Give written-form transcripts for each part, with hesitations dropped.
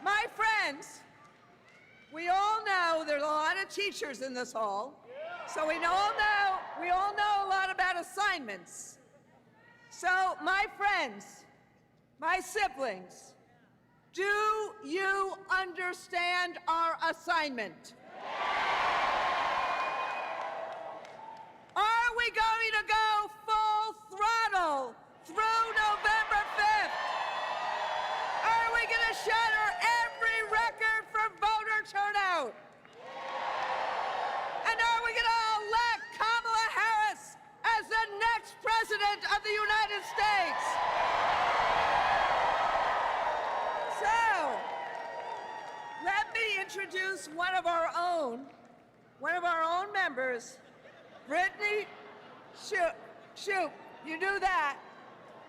My friends, we all know there's a lot of teachers in this hall, so we all know a lot about assignments. So, my friends, my siblings, do you understand our assignment? Are we going to go full throttle through November 5th? Are we going to shatter every record for voter turnout? And are we going to elect Kamala Harris as the next president of the United States? So, let me introduce one of our own members, Brittany Shoop, you do that,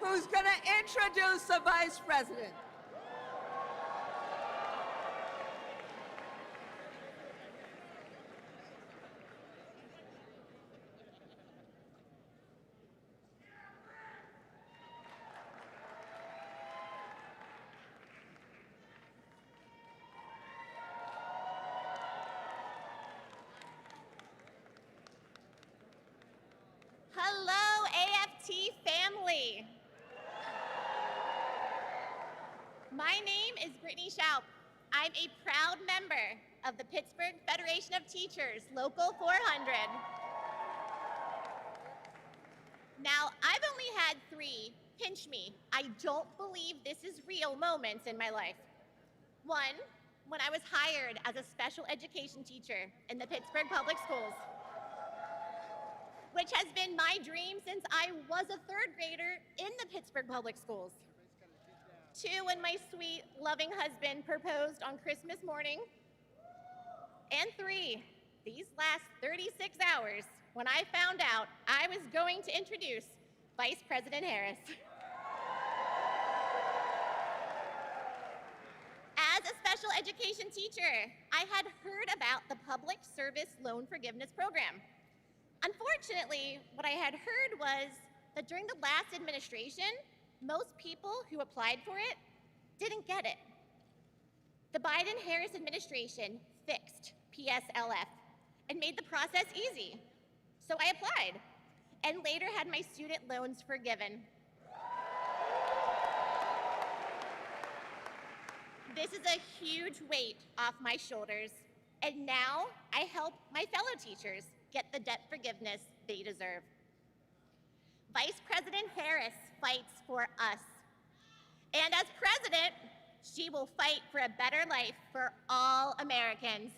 who's going to introduce the vice president. Hello, AFT family. My name is Brittany Shoop. I'm a proud member of the Pittsburgh Federation of Teachers, Local 400. Now, I've only had 3 pinch me, I don't believe this is real moments in my life. One, when I was hired as a special education teacher in the Pittsburgh Public Schools, which has been my dream since I was a 3rd grader in the Pittsburgh Public Schools. 2, when my sweet, loving husband proposed on Christmas morning. And 3, these last 36 hours, when I found out I was going to introduce Vice President Harris. As a special education teacher, I had heard about the Public Service Loan Forgiveness Program. Unfortunately, what I had heard was that during the last administration, most people who applied for it didn't get it. The Biden-Harris administration fixed PSLF and made the process easy. So I applied and later had my student loans forgiven. This is a huge weight off my shoulders, and now I help my fellow teachers get the debt forgiveness they deserve. Vice President Harris fights for us. And as president, she will fight for a better life for all Americans.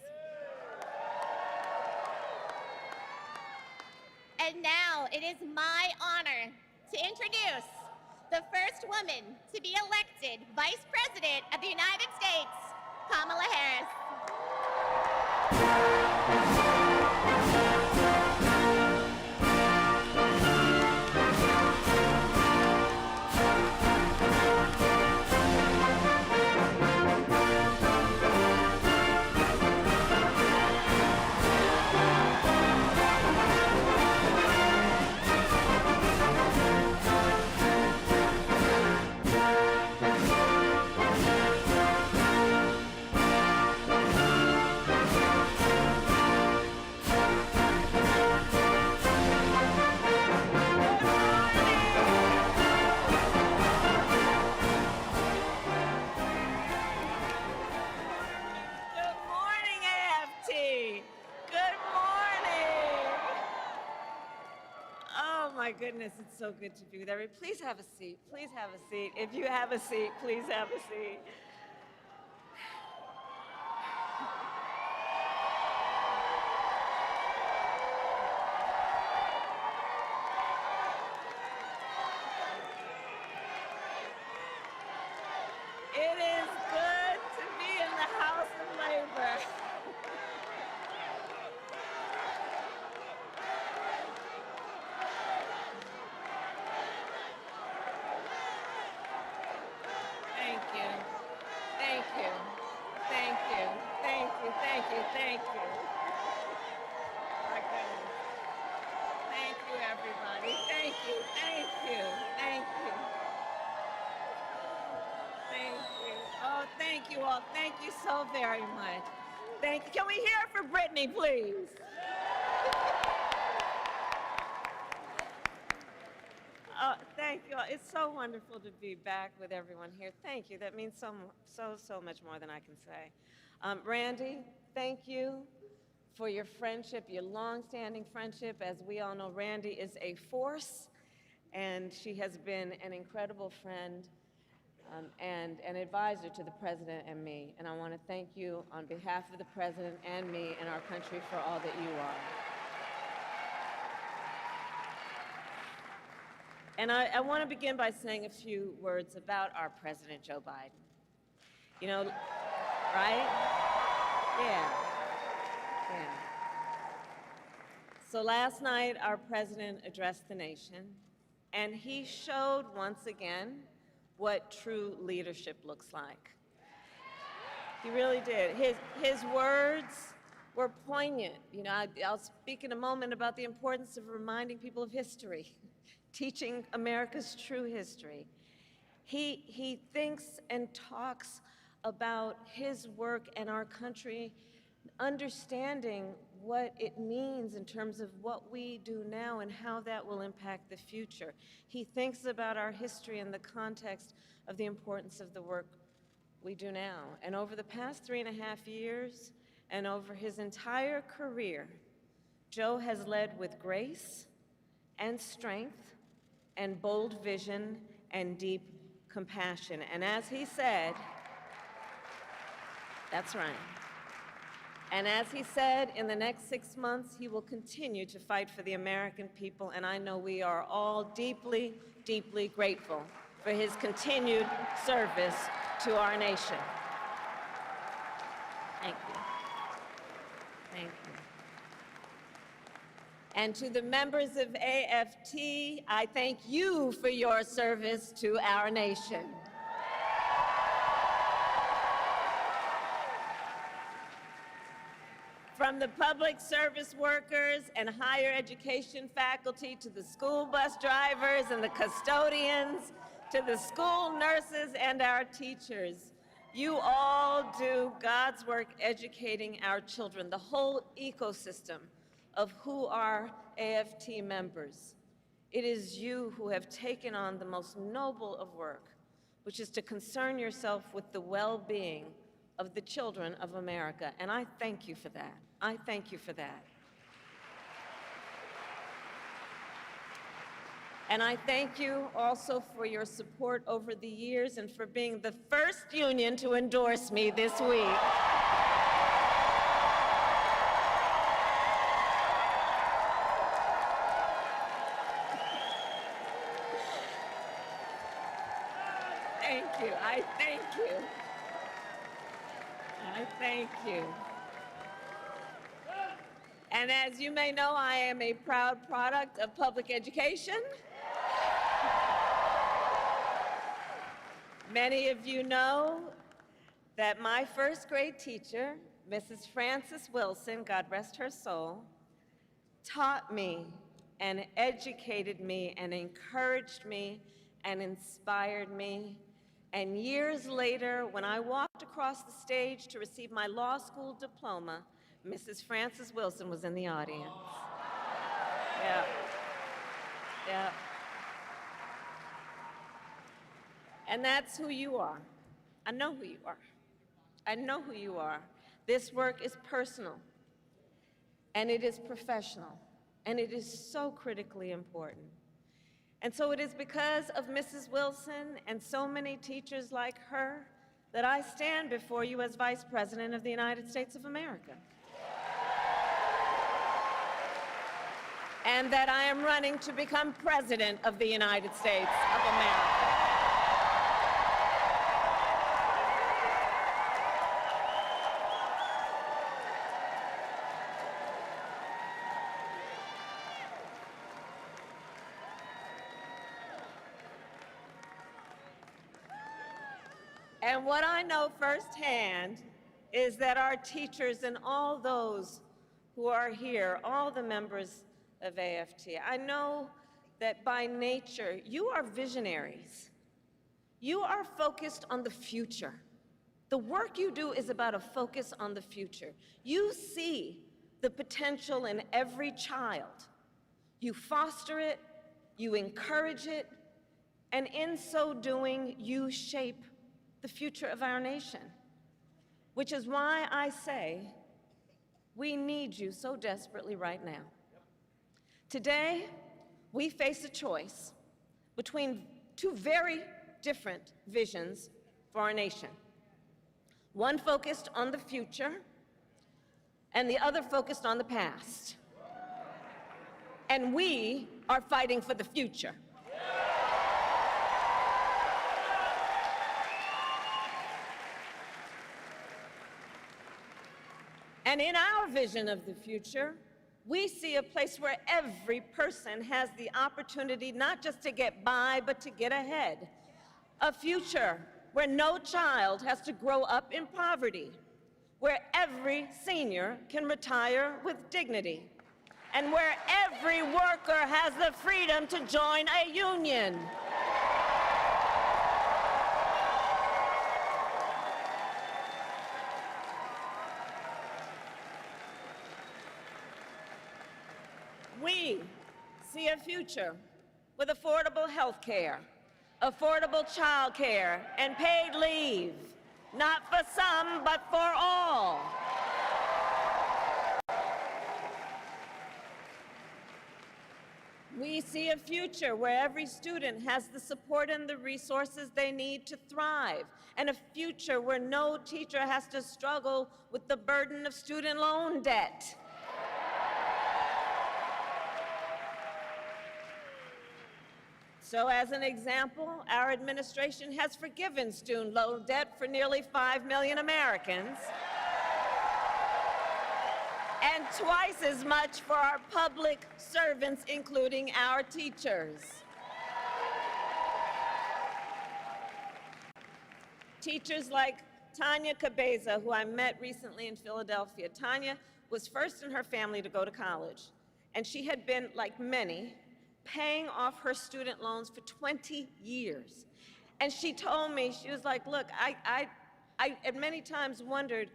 And now it is my honor to introduce the first woman to be elected Vice President of the United States, Kamala Harris. My goodness, it's so good to be there. Please have a seat. Please have a seat. If you have a seat, please have a seat. It is good to be in the House of Labor. Thank you. My goodness. Thank you, everybody. Thank you. Thank you. Oh, Oh, thank you all. Thank you so very much. Thank you. Can we hear it for Brittany, please? Oh, thank you all. It's so wonderful to be back with everyone here. Thank you. That means so much more than I can say. Randy, thank you for your friendship, your long-standing friendship. As we all know, Randy is a force, and she has been an incredible friend and an advisor to the President and me. And I want to thank you on behalf of the President and me and our country for all that you are. And I want to begin by saying a few words about our President, Joe Biden. You know, right? Yeah. So last night, our President addressed the nation, and he showed once again what true leadership looks like. He really did. His words were poignant. You know, I'll speak in a moment about the importance of reminding people of history, teaching America's true history. He thinks and talks about his work and our country, understanding what it means in terms of what we do now and how that will impact the future. He thinks about our history in the context of the importance of the work we do now. And over the past 3.5 years, and over his entire career, Joe has led with grace and strength and bold vision and deep compassion. And as he said, that's right. And as he said, in the next 6 months, he will continue to fight for the American people, and I know we are all deeply, deeply grateful for his continued service to our nation. Thank you. Thank you. And to the members of AFT, I thank you for your service to our nation. From the public service workers and higher education faculty to the school bus drivers and the custodians, to the school nurses and our teachers, you all do God's work educating our children, the whole ecosystem of who are AFT members. It is you who have taken on the most noble of work, which is to concern yourself with the well-being of the children of America, and I thank you for that. I thank you for that. And I thank you also for your support over the years and for being the first union to endorse me this week. Thank you. I thank you. I thank you. And as you may know, I am a proud product of public education. Many of you know that my first grade teacher, Mrs. Frances Wilson, God rest her soul, taught me and educated me and encouraged me and inspired me. And years later, when I walked across the stage to receive my law school diploma, Mrs. Frances Wilson was in the audience. Yeah. Yeah. And that's who you are. I know who you are. I know who you are. This work is personal, and it is professional, and it is so critically important. And so it is because of Mrs. Wilson and so many teachers like her that I stand before you as Vice President of the United States of America. And that I am running to become President of the United States of America. And what I know firsthand is that our teachers and all those who are here, all the members of AFT, I know that by nature, you are visionaries. You are focused on the future. The work you do is about a focus on the future. You see the potential in every child. You foster it, you encourage it, and in so doing, you shape the future of our nation. Which is why I say, we need you so desperately right now. Today, we face a choice between two very different visions for our nation. One focused on the future, and the other focused on the past. And we are fighting for the future. And in our vision of the future, we see a place where every person has the opportunity not just to get by, but to get ahead. A future where no child has to grow up in poverty, where every senior can retire with dignity, and where every worker has the freedom to join a union. We see a future with affordable health care, affordable child care, and paid leave, not for some, but for all. We see a future where every student has the support and the resources they need to thrive, and a future where no teacher has to struggle with the burden of student loan debt. So as an example, our administration has forgiven student loan debt for nearly 5 million Americans, and twice as much for our public servants, including our teachers. Teachers like Tanya Cabeza, who I met recently in Philadelphia. Tanya was first in her family to go to college, and she had been, like many, paying off her student loans for 20 years. And she told me, she was like, look, I at many times wondered,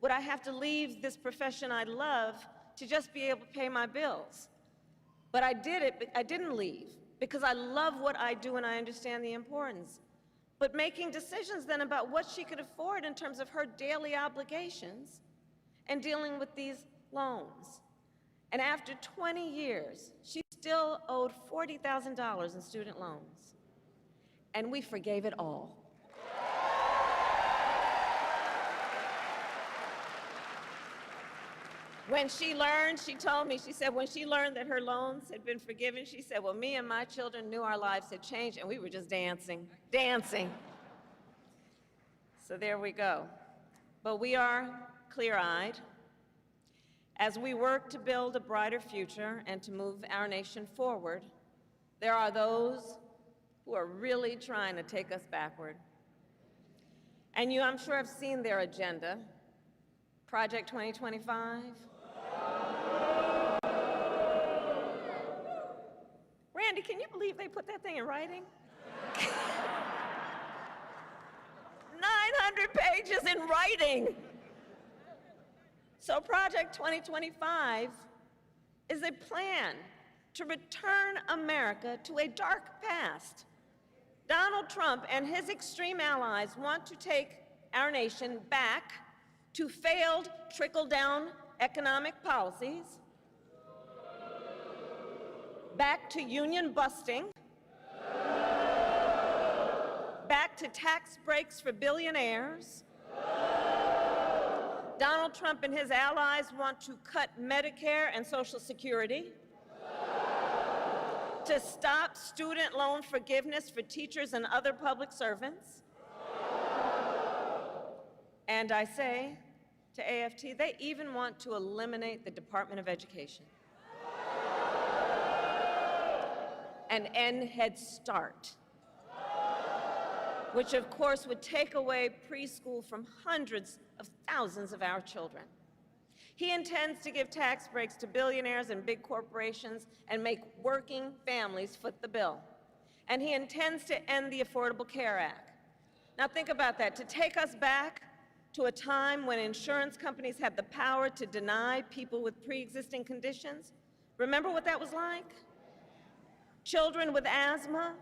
would I have to leave this profession I love to just be able to pay my bills? But I did it, but I didn't leave because I love what I do and I understand the importance. But making decisions then about what she could afford in terms of her daily obligations and dealing with these loans. And after 20 years, she still owed $40,000 in student loans. And we forgave it all. When she learned, she told me, she said, when she learned that her loans had been forgiven, she said, well, me and my children knew our lives had changed, and we were just dancing, dancing. So there we go. But we are clear-eyed. As we work to build a brighter future and to move our nation forward, there are those who are really trying to take us backward. And you, I'm sure, have seen their agenda, Project 2025. Randy, can you believe they put that thing in writing? 900 pages in writing. So Project 2025 is a plan to return America to a dark past. Donald Trump and his extreme allies want to take our nation back to failed trickle-down economic policies, back to union busting, back to tax breaks for billionaires. Donald Trump and his allies want to cut Medicare and Social Security, to stop student loan forgiveness for teachers and other public servants. And I say to AFT, they even want to eliminate the Department of Education and end Head Start, which of course would take away preschool from hundreds of thousands of our children. He intends to give tax breaks to billionaires and big corporations and make working families foot the bill. And he intends to end the Affordable Care Act. Now think about that. To take us back to a time when insurance companies had the power to deny people with pre-existing conditions? Remember what that was like? Children with asthma,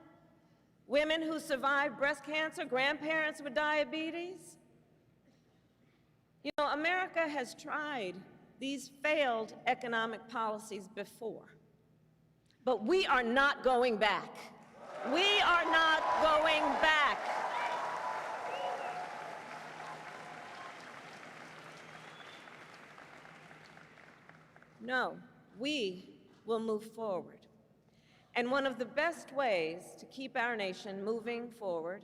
women who survived breast cancer, grandparents with diabetes. You know, America has tried these failed economic policies before, but we are not going back. We are not going back. No, we will move forward. And one of the best ways to keep our nation moving forward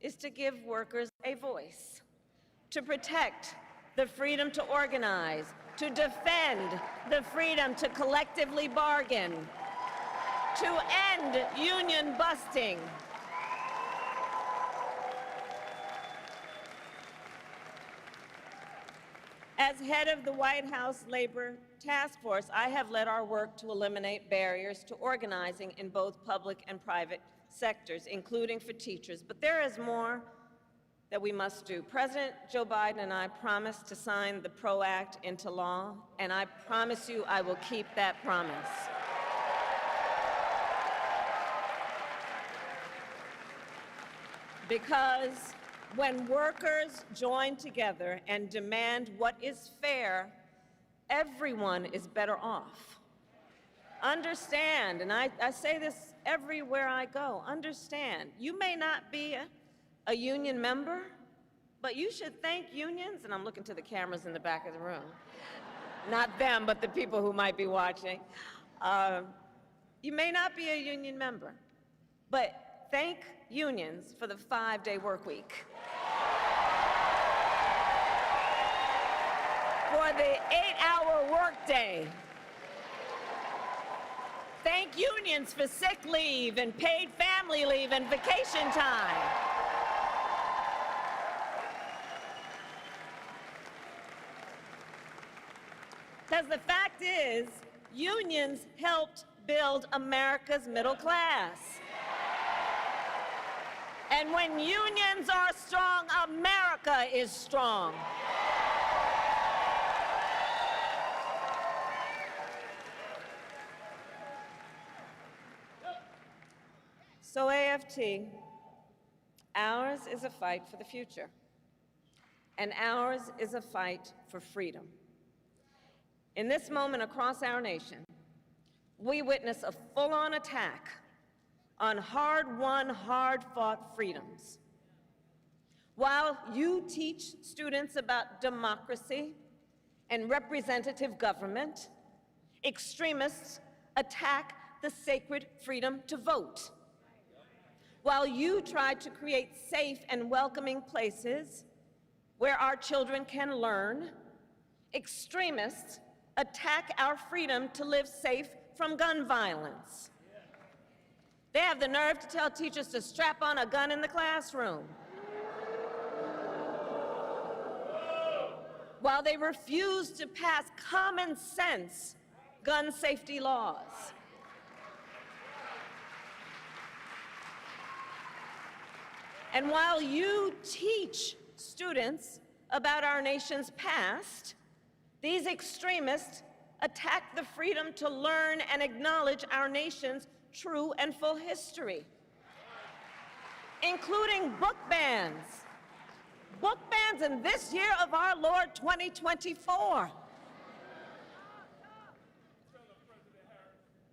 is to give workers a voice, to protect the freedom to organize, to defend the freedom to collectively bargain, to end union busting. As head of the White House Labor Task Force, I have led our work to eliminate barriers to organizing in both public and private sectors, including for teachers. But there is more that we must do. President Joe Biden and I promised to sign the PRO Act into law, and I promise you I will keep that promise. Because when workers join together and demand what is fair, everyone is better off. Understand, and I say this everywhere I go, understand, you may not be a union member, but you should thank unions, and I'm looking to the cameras in the back of the room. Not them, but the people who might be watching. You may not be a union member, but thank unions for the 5-day work week. For the 8-hour workday. Thank unions for sick leave and paid family leave and vacation time. Because the fact is, unions helped build America's middle class. And when unions are strong, America is strong. So AFT, ours is a fight for the future, and ours is a fight for freedom. In this moment across our nation, we witness a full-on attack on hard-won, hard-fought freedoms. While you teach students about democracy and representative government, extremists attack the sacred freedom to vote. While you try to create safe and welcoming places where our children can learn, extremists attack our freedom to live safe from gun violence. They have the nerve to tell teachers to strap on a gun in the classroom, while they refuse to pass common sense gun safety laws. And while you teach students about our nation's past, these extremists attack the freedom to learn and acknowledge our nation's true and full history, including book bans. Book bans in this year of our Lord 2024.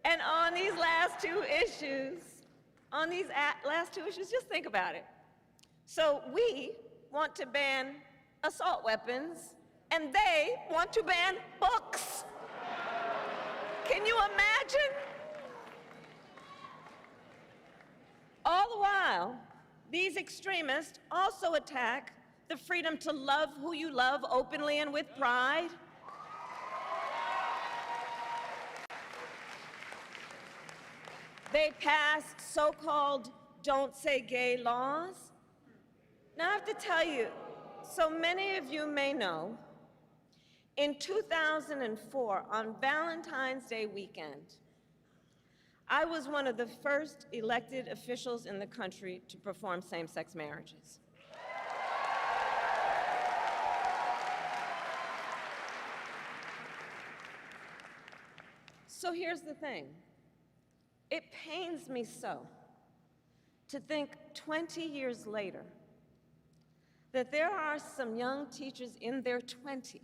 And on these last two issues, just think about it. So we want to ban assault weapons, and they want to ban books. Can you imagine? All the while, these extremists also attack the freedom to love who you love openly and with pride. They pass so-called don't say gay laws. Now I have to tell you, so many of you may know, in 2004, on Valentine's Day weekend, I was one of the first elected officials in the country to perform same-sex marriages. So here's the thing. It pains me so to think 20 years later that there are some young teachers in their 20s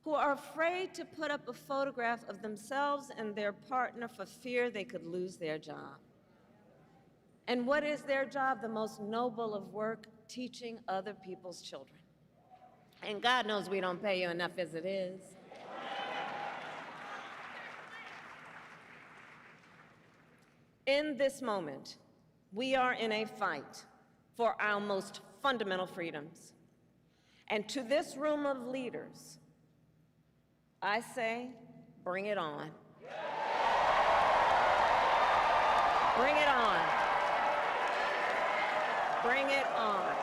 who are afraid to put up a photograph of themselves and their partner for fear they could lose their job. And what is their job? The most noble of work, teaching other people's children. And God knows we don't pay you enough as it is. In this moment, we are in a fight for our most fundamental freedoms. And to this room of leaders, I say, bring it on. Bring it on. Bring it on.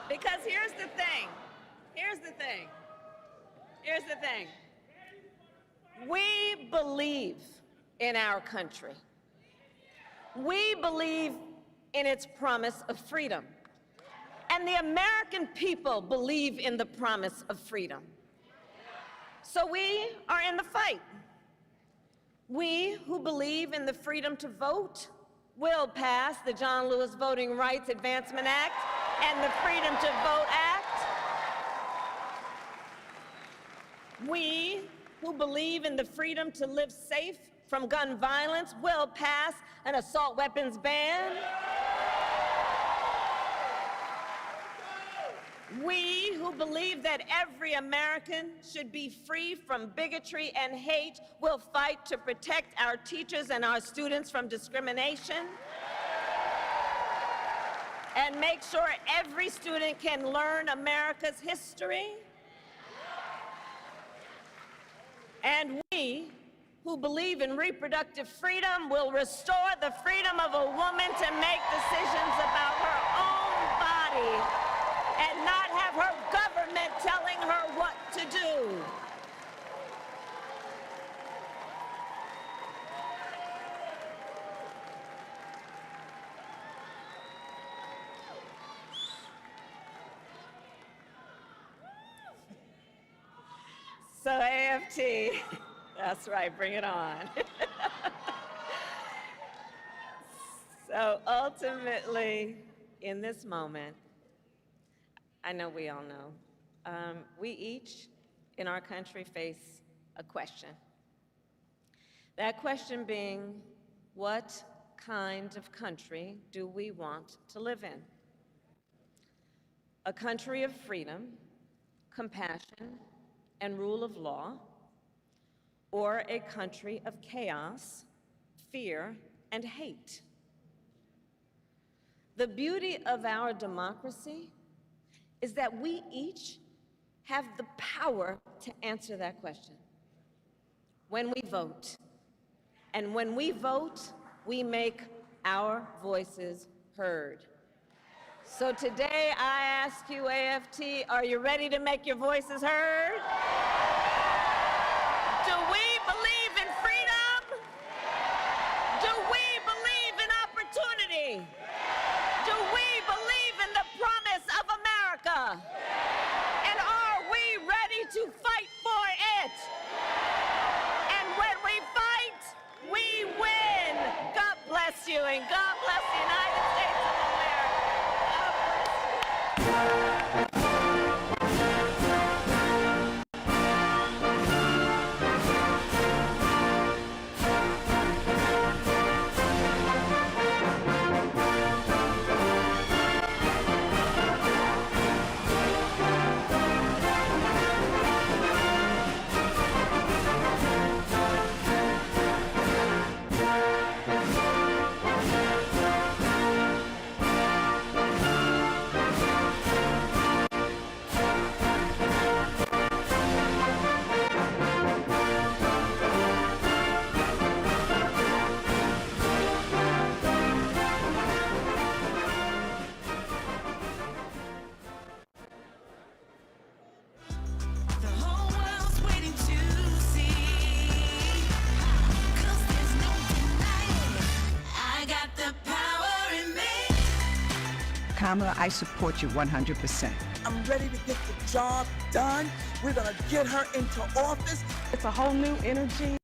Because here's the thing. We believe in our country. We believe in its promise of freedom. And the American people believe in the promise of freedom. So we are in the fight. We who believe in the freedom to vote will pass the John Lewis Voting Rights Advancement Act and the Freedom to Vote Act. We who believe in the freedom to live safe from gun violence will pass an assault weapons ban. We who believe that every American should be free from bigotry and hate will fight to protect our teachers and our students from discrimination and make sure every student can learn America's history. And we who believe in reproductive freedom will restore the freedom of a woman to make decisions about her own body and not have her government telling her what to do. So AFT, that's right, bring it on. So ultimately, in this moment, I know we all know, we each in our country face a question. That question being, what kind of country do we want to live in? A country of freedom, compassion, and rule of law, or a country of chaos, fear, and hate? The beauty of our democracy is that we each have the power to answer that question when we vote. And when we vote, we make our voices heard. So today I ask you, AFT, are you ready to make your voices heard? Do we believe in freedom? Do we believe in opportunity? Do we believe in the promise of America? And are we ready to fight for it? And when we fight, we win. God bless you, and God bless the United States of America. Kamala, I support you 100%. I'm ready to get the job done. We're going to get her into office. It's a whole new energy.